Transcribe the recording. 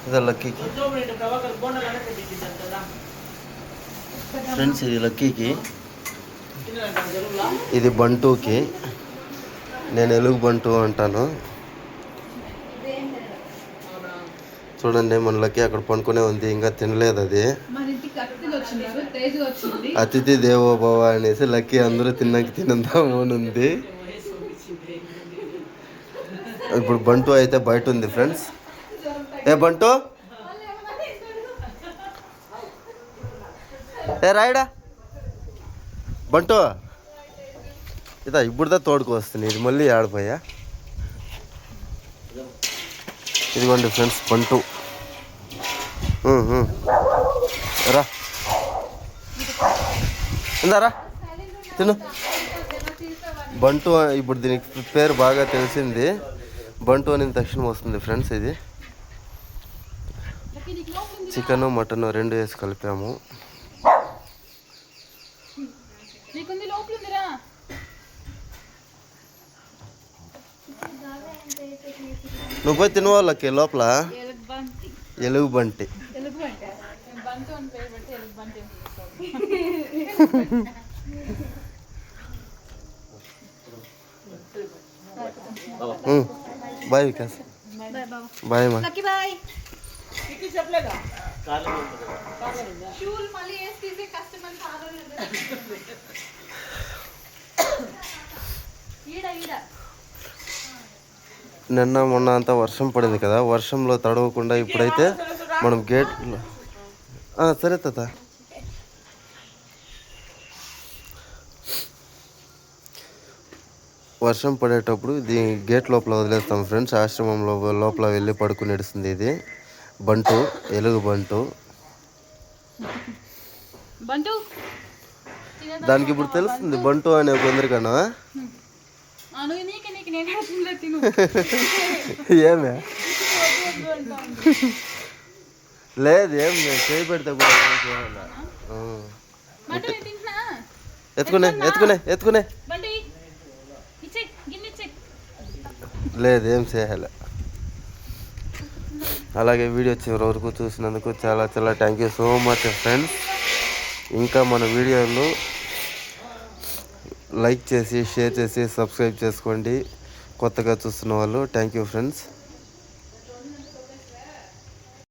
ఇది లక్కీకి ఫ్రెండ్స్, ఇది లక్కీకి, ఇది బంటూకి. నేను ఎలుగు బంటు అంటాను. చూడండి, మన లక్కీ అక్కడ పండుకునే ఉంది, ఇంకా తినలేదు అది. అతిథి దేవోభవ అనేసి లక్కీ అందరూ తిన్నాక తినందాము అని ఉంది. ఇప్పుడు బంటు అయితే బయట ఉంది ఫ్రెండ్స్. ఏ బంటు, ఏ రాయడా బంటు, ఇదా ఇప్పుడుదా తోడుకు వస్తుంది. ఇది మళ్ళీ ఆడిపోయా. ఇదిగోండి ఫ్రెండ్స్ బంటు. రా ఇందారా తిను. బంటు ఇప్పుడు దీనికి పేరు బాగా తెలిసింది. బంటు అని తక్షణం వస్తుంది ఫ్రెండ్స్. ఇది చికెను మటను రెండు వేసి కలిపాము. నువ్వు పోయి తినవాళ్ళకి లోపల. ఎలుగు బంటి. బాయ్ వికాస్. బాయ్ మా. నిన్న మొన్న అంతా వర్షం పడింది కదా, వర్షంలో తడవకుండా ఇప్పుడైతే మనం గేట్లో. సరే తాత. వర్షం పడేటప్పుడు ఇది గేట్ లోపల వదిలేస్తాం ఫ్రెండ్స్. ఆశ్రమంలో లోపల వెళ్ళి పడుకుని ఏడుస్తుంది. ఇది బంటు, ఎలుగు బంటు. దానికి ఇప్పుడు తెలుస్తుంది బంటు అనే కొందరికన్నా. ఏమే లేదు, ఏం చేయి పెడితే కూడా ఎత్తుకునే ఎత్తుకునే ఎత్తుకునే లేదు, ఏం చేయాలి. అలాగే వీడియో చివరి వరకు చూసినందుకు చాలా చాలా thank you so much friends. ఇంకా మన వీడియోలు లైక్ చేసి షేర్ చేసి సబ్స్క్రైబ్ చేసుకోండి కొత్తగా చూస్తున్న వాళ్ళు. Thank you friends.